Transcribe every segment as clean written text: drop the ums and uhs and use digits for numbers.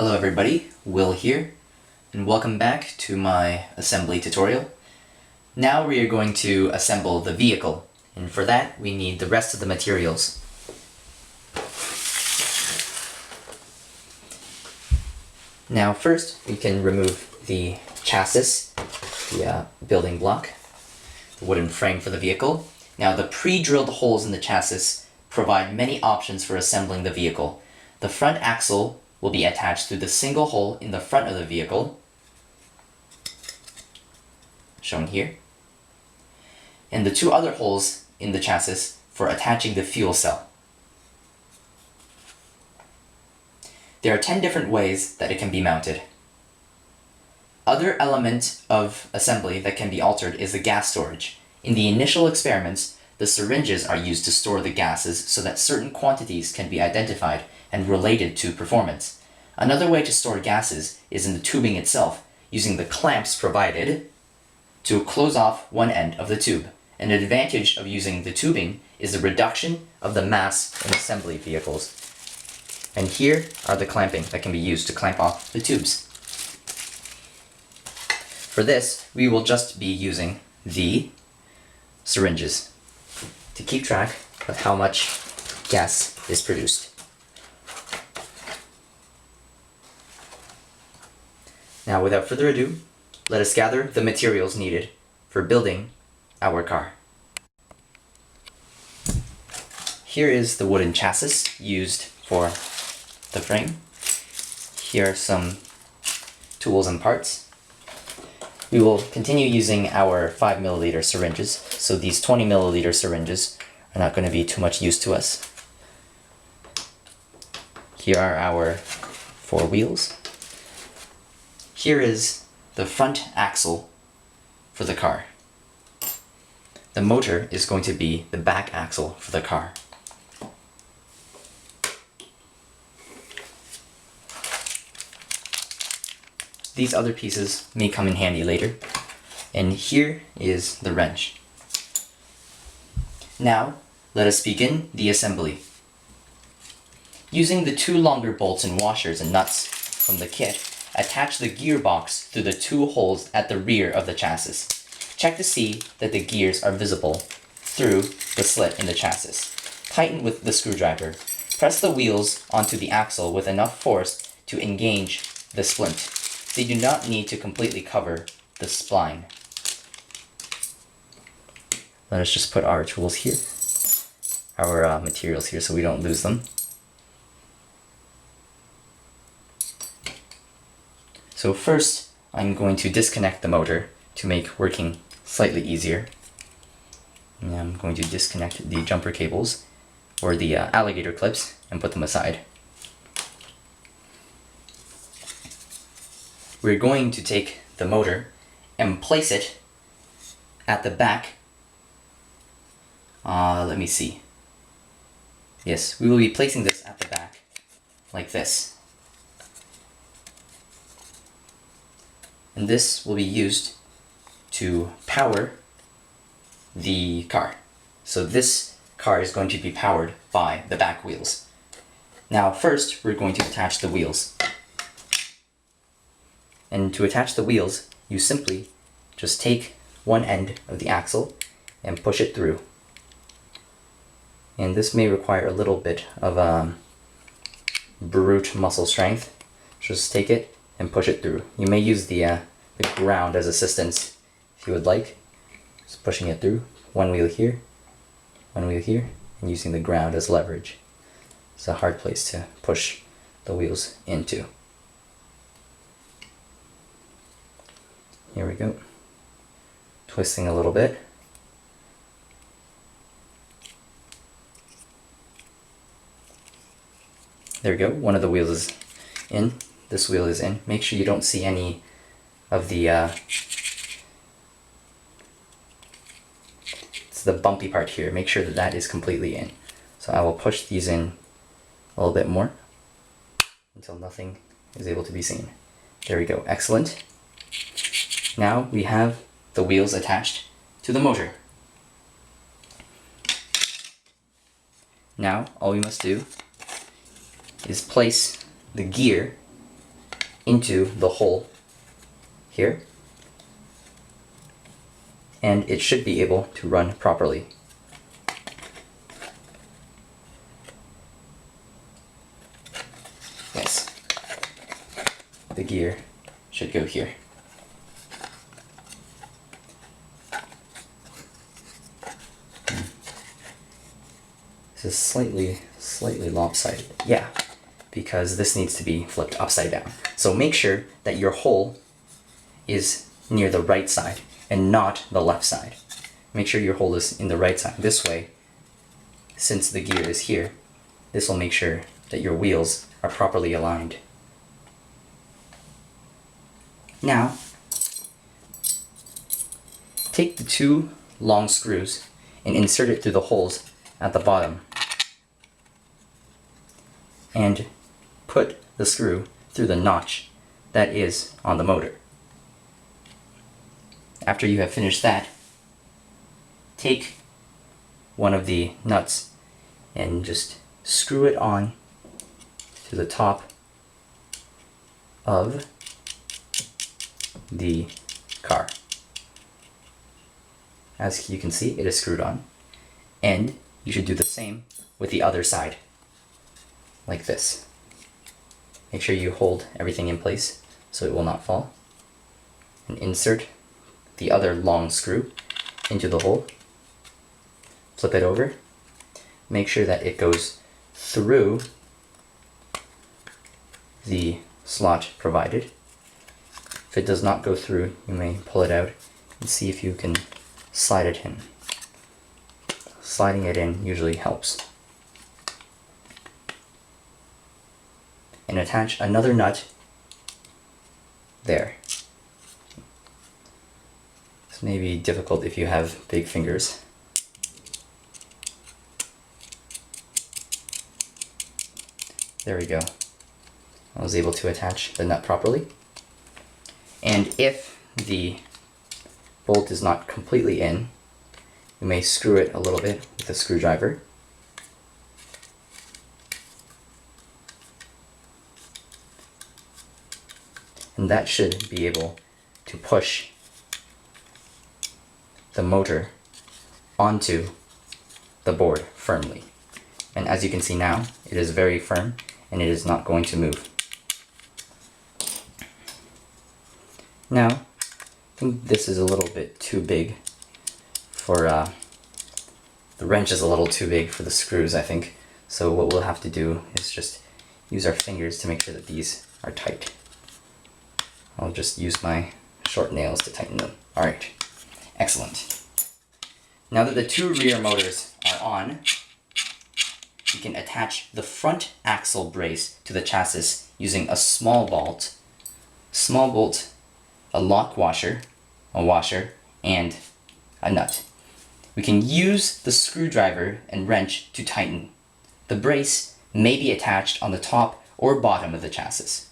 Hello everybody, Will here, and welcome back to my assembly tutorial. Now we are going to assemble the vehicle, and for that we need the rest of the materials. Now first we can remove the chassis, the building block, the wooden frame for the vehicle. Now the pre-drilled holes in the chassis provide many options for assembling the vehicle. The front axle will be attached through the single hole in the front of the vehicle, shown here, and the two other holes in the chassis for attaching the fuel cell. There are 10 different ways that it can be mounted. Other element of assembly that can be altered is the gas storage. In the initial experiments, the syringes are used to store the gases so that certain quantities can be identified and related to performance. Another way to store gases is in the tubing itself, using the clamps provided to close off one end of the tube. An advantage of using the tubing is the reduction of the mass in assembly vehicles. And here are the clamping that can be used to clamp off the tubes. For this, we will just be using the syringes to keep track of how much gas is produced. Now, without further ado, let us gather the materials needed for building our car. Here is the wooden chassis used for the frame. Here are some tools and parts. We will continue using our 5 milliliter syringes, so these 20 milliliter syringes are not going to be too much use to us. Here are our 4 wheels. Here is the front axle for the car. The motor is going to be the back axle for the car. These other pieces may come in handy later. And here is the wrench. Now, let us begin the assembly. Using the 2 longer bolts and washers and nuts from the kit, attach the gearbox through the 2 holes at the rear of the chassis. Check to see that the gears are visible through the slit in the chassis. Tighten with the screwdriver. Press the wheels onto the axle with enough force to engage the splint. They do not need to completely cover the spline. Let us just put our tools here, our materials here, so we don't lose them. So first, I'm going to disconnect the motor to make working slightly easier. And I'm going to disconnect the jumper cables, or the alligator clips, and put them aside. We're going to take the motor and place it at the back. Let me see. Yes, we will be placing this at the back, like this. And this will be used to power the car. So this car is going to be powered by the back wheels. Now first, we're going to attach the wheels. And to attach the wheels, you simply just take one end of the axle and push it through. And this may require a little bit of brute muscle strength. Just take it and push it through. You may use the ground as assistance if you would like. Just pushing it through. One wheel here, and using the ground as leverage. It's a hard place to push the wheels into. Here we go. Twisting a little bit. There we go. One of the wheels is in. This wheel is in. Make sure you don't see any of the it's the bumpy part here. Make sure that that is completely in. So I will push these in a little bit more until nothing is able to be seen. There we go. Excellent. Now we have the wheels attached to the motor. Now all we must do is place the gear into the hole here, and it should be able to run properly. Yes. The gear should go here. This is slightly lopsided. Yeah, because this needs to be flipped upside down. So make sure that your hole is near the right side and not the left side. Make sure your hole is in the right side. This way, since the gear is here, this will make sure that your wheels are properly aligned. Now, take the 2 long screws and insert it through the holes at the bottom, and put the screw through the notch that is on the motor. After you have finished that, take one of the nuts and just screw it on to the top of the car. As you can see, it is screwed on, and you should do the same with the other side, like this. Make sure you hold everything in place so it will not fall, and insert the other long screw into the hole. Flip it over. Make sure that it goes through the slot provided. If it does not go through, you may pull it out and see if you can slide it in. Sliding it in usually helps. And attach another nut there. This may be difficult if you have big fingers. There we go. I was able to attach the nut properly. And if the bolt is not completely in, you may screw it a little bit with a screwdriver. And that should be able to push the motor onto the board firmly. And as you can see now, it is very firm and it is not going to move. Now, I think this is a little bit too big for, the wrench is a little too big for the screws, I think. So what we'll have to do is just use our fingers to make sure that these are tight. I'll just use my short nails to tighten them. Alright, excellent. Now that the 2 rear motors are on, you can attach the front axle brace to the chassis using a small bolt, a lock washer, a washer, and a nut. We can use the screwdriver and wrench to tighten. The brace may be attached on the top or bottom of the chassis.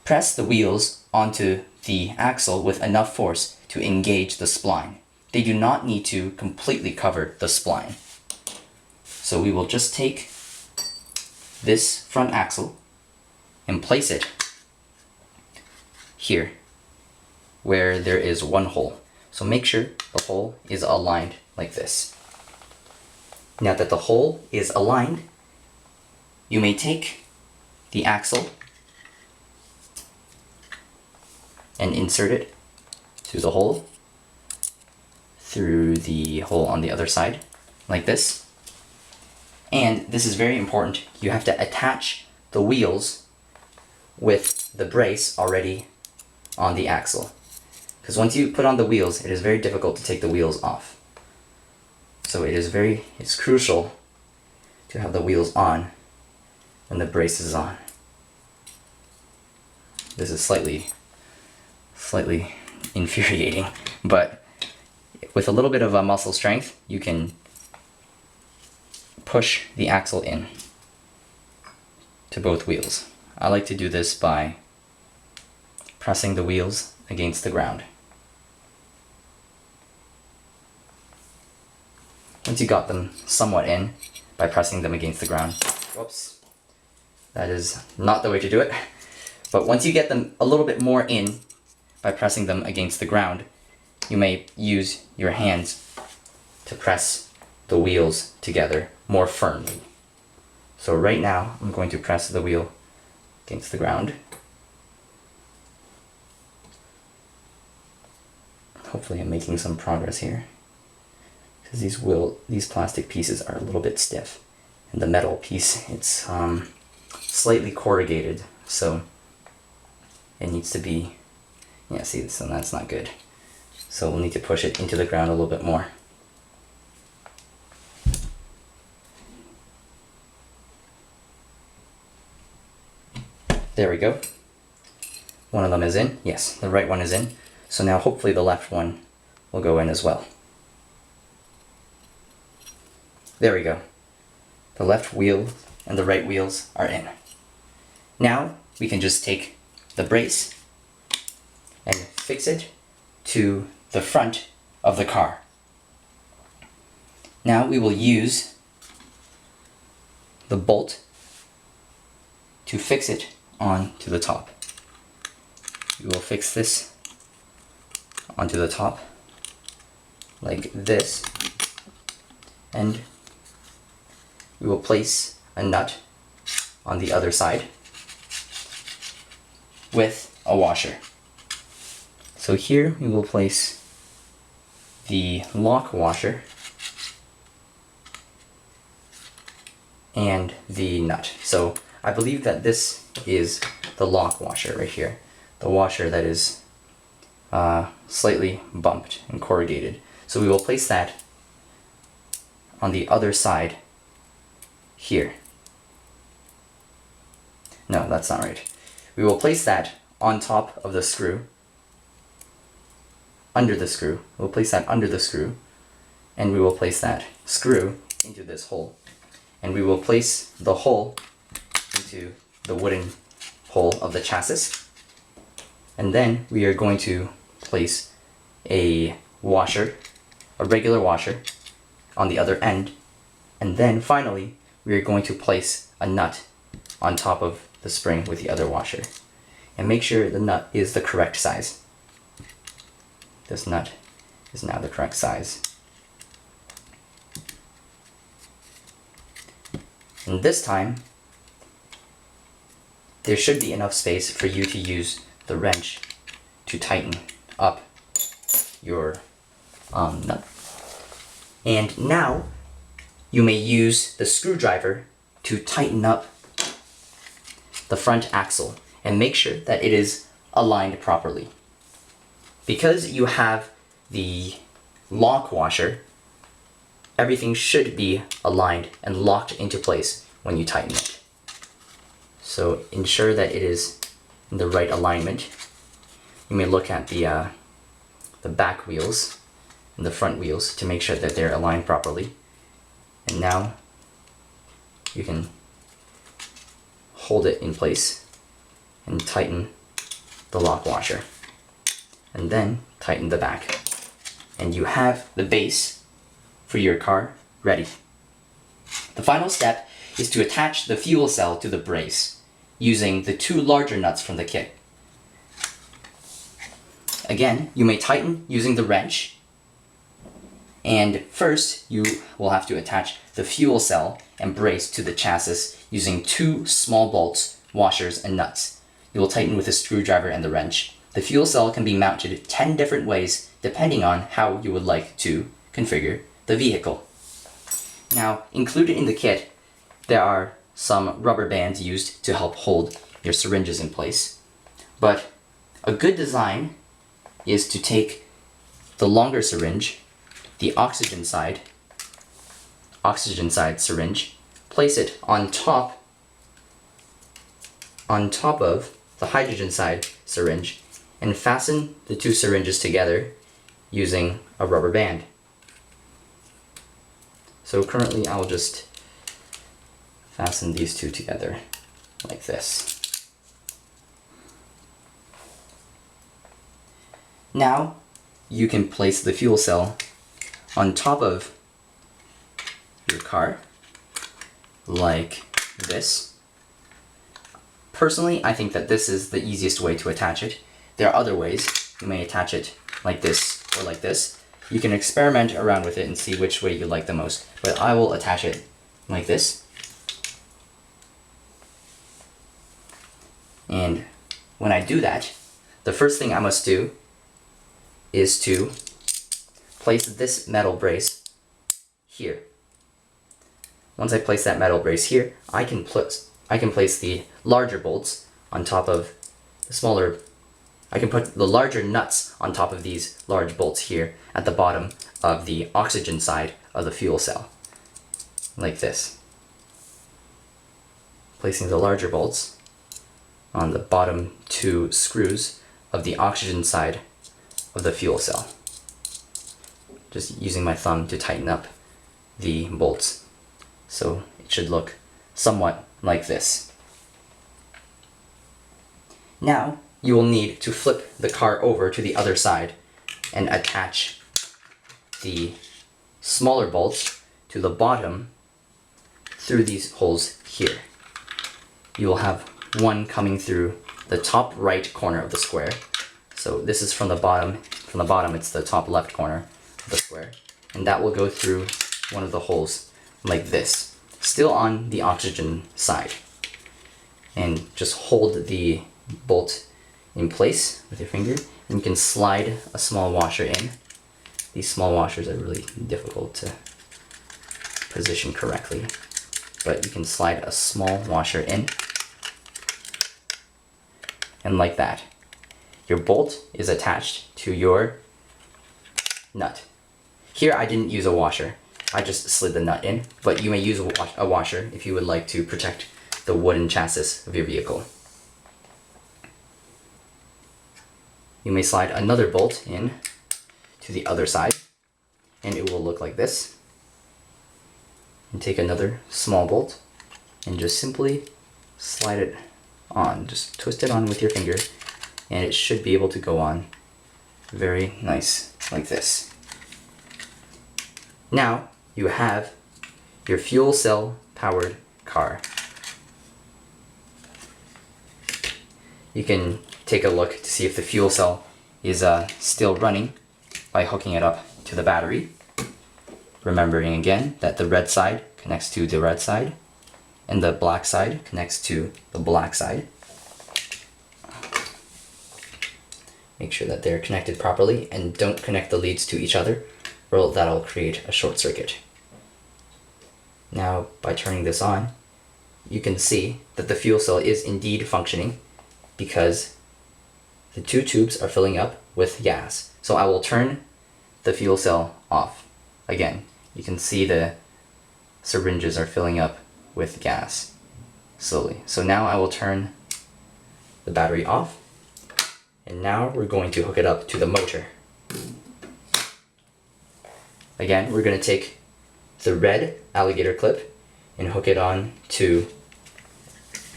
Press the wheels onto the axle with enough force to engage the spline. They do not need to completely cover the spline. So we will just take this front axle and place it here where there is one hole. So make sure the hole is aligned like this. Now that the hole is aligned, you may take the axle and insert it through the hole on the other side, like this. And this is very important. You have to attach the wheels with the brace already on the axle. Because once you put on the wheels, it is very difficult to take the wheels off. So it's crucial to have the wheels on when the brace is on. This is slightly infuriating, but with a little bit of muscle strength, you can push the axle in to both wheels. I like to do this by pressing the wheels against the ground. Once you got them somewhat in by pressing them against the ground, whoops, that is not the way to do it, But once you get them a little bit more in by pressing them against the ground, you may use your hands to press the wheels together more firmly. So right now, I'm going to press the wheel against the ground. Hopefully I'm making some progress here, because these plastic pieces are a little bit stiff, and the metal piece, it's slightly corrugated, so it needs to be, yeah, see, so that's not good. So we'll need to push it into the ground a little bit more. There we go. One of them is in. Yes, the right one is in. So now hopefully the left one will go in as well. There we go. The left wheel and the right wheels are in. Now we can just take the brace and fix it to the front of the car. Now we will use the bolt to fix it onto the top. We will fix this onto the top like this, and we will place a nut on the other side with a washer. So here we will place the lock washer and the nut. So I believe that this is the lock washer right here, the washer that is slightly bumped and corrugated. So we will place that on the other side here. No, that's not right. We will place that on top of the screw, under the screw. We'll place that under the screw, and we will place that screw into this hole. And we will place the hole into the wooden hole of the chassis. And then we are going to place a washer, a regular washer, on the other end. And then finally, we are going to place a nut on top of the spring with the other washer. And make sure the nut is the correct size. This nut is now the correct size. And this time, there should be enough space for you to use the wrench to tighten up your nut. And now you may use the screwdriver to tighten up the front axle and make sure that it is aligned properly. Because you have the lock washer, everything should be aligned and locked into place when you tighten it. So ensure that it is in the right alignment. You may look at the back wheels and the front wheels to make sure that they're aligned properly. And now you can hold it in place and tighten the lock washer. And then tighten the back. And you have the base for your car ready. The final step is to attach the fuel cell to the brace using the two larger nuts from the kit. Again, you may tighten using the wrench. And first, you will have to attach the fuel cell and brace to the chassis using two small bolts, washers, and nuts. You will tighten with a screwdriver and the wrench. The fuel cell can be mounted 10 different ways depending on how you would like to configure the vehicle. Now, included in the kit, there are some rubber bands used to help hold your syringes in place. But a good design is to take the longer syringe, the oxygen side syringe, place it on top of the hydrogen side syringe, and fasten the two syringes together using a rubber band. So currently I'll just fasten these two together like this. Now you can place the fuel cell on top of your car like this. Personally, I think that this is the easiest way to attach it. There are other ways. You may attach it like this or like this. You can experiment around with it and see which way you like the most, but I will attach it like this. And when I do that, the first thing I must do is to place this metal brace here. Once I place that metal brace here, I can place the larger bolts on top of the smaller. I can put the larger nuts on top of these large bolts here at the bottom of the oxygen side of the fuel cell, like this. Placing the larger bolts on the bottom two screws of the oxygen side of the fuel cell. Just using my thumb to tighten up the bolts. So it should look somewhat like this. Now you will need to flip the car over to the other side and attach the smaller bolts to the bottom through these holes here. You will have one coming through the top right corner of the square. So this is from the bottom. From the bottom, it's the top left corner of the square. And that will go through one of the holes like this, still on the oxygen side. And just hold the bolt in place with your finger, and you can slide a small washer in. These small washers are really difficult to position correctly, but you can slide a small washer in, and like that, your bolt is attached to your nut. Here I didn't use a washer, I just slid the nut in, but you may use a washer if you would like to protect the wooden chassis of your vehicle. You may slide another bolt in to the other side, and it will look like this. And take another small bolt and just simply slide it on. Just twist it on with your finger, and it should be able to go on very nice like this. Now you have your fuel cell powered car. You can take a look to see if the fuel cell is still running by hooking it up to the battery. Remembering again that the red side connects to the red side and the black side connects to the black side. Make sure that they're connected properly and don't connect the leads to each other, or that'll create a short circuit. Now, by turning this on, you can see that the fuel cell is indeed functioning because the two tubes are filling up with gas. So I will turn the fuel cell off. Again, you can see the syringes are filling up with gas slowly. So now I will turn the battery off, and now we're going to hook it up to the motor. Again, we're going to take the red alligator clip and hook it on to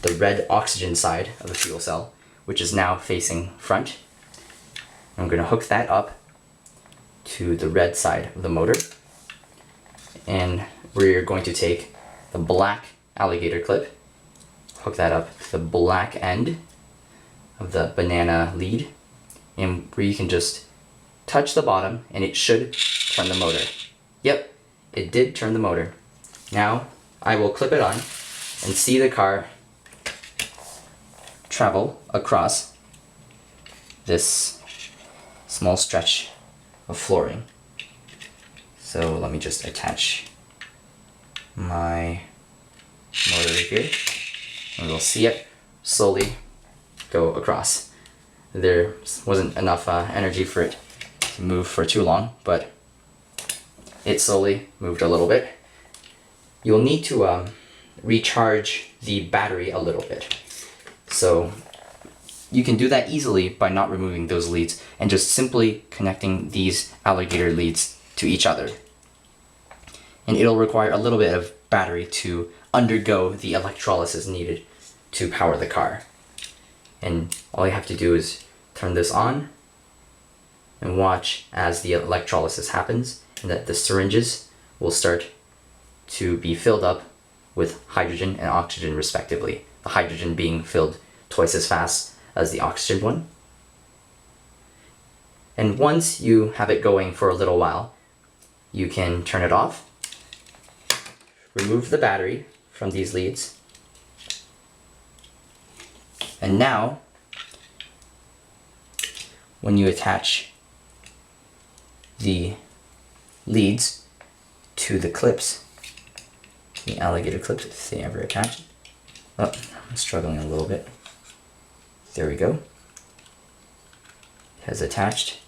the red oxygen side of the fuel cell, which is now facing front. I'm going to hook that up to the red side of the motor, and we're going to take the black alligator clip, hook that up to the black end of the banana lead, and where you can just touch the bottom and it should turn the motor. Yep, it did turn the motor. Now I will clip it on and see the car travel across this small stretch of flooring. So let me just attach my motor here, and we'll see it slowly go across. There wasn't enough energy for it to move for too long, but it slowly moved a little bit. You'll need to recharge the battery a little bit. So you can do that easily by not removing those leads and just simply connecting these alligator leads to each other. And it'll require a little bit of battery to undergo the electrolysis needed to power the car. And all you have to do is turn this on and watch as the electrolysis happens, and that the syringes will start to be filled up with hydrogen and oxygen respectively. The hydrogen being filled twice as fast as the oxygen one. And once you have it going for a little while, you can turn it off, remove the battery from these leads, and now when you attach the leads to the clips, the alligator clips, if they ever attach. Oh, I'm struggling a little bit. There we go. It has attached.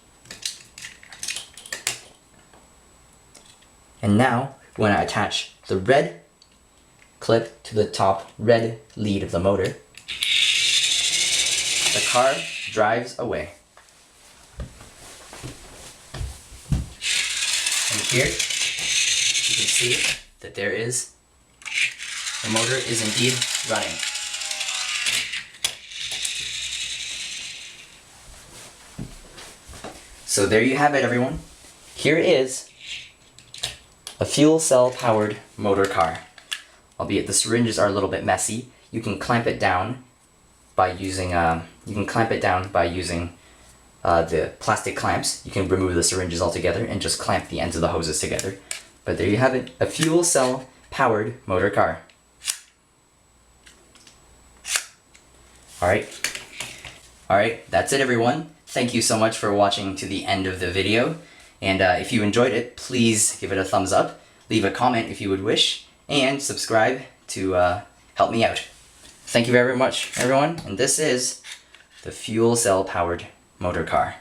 And now, when I attach the red clip to the top red lead of the motor, the car drives away. And here, you can see that the motor is indeed running. So there you have it, everyone. Here is a fuel cell powered motor car. Albeit the syringes are a little bit messy, you can clamp it down by using the plastic clamps. You can remove the syringes altogether and just clamp the ends of the hoses together. But there you have it, a fuel cell powered motor car. Alright, that's it, everyone. Thank you so much for watching to the end of the video. And if you enjoyed it, please give it a thumbs up, leave a comment if you would wish, and subscribe to help me out. Thank you very much, everyone, and this is the fuel cell powered motor car.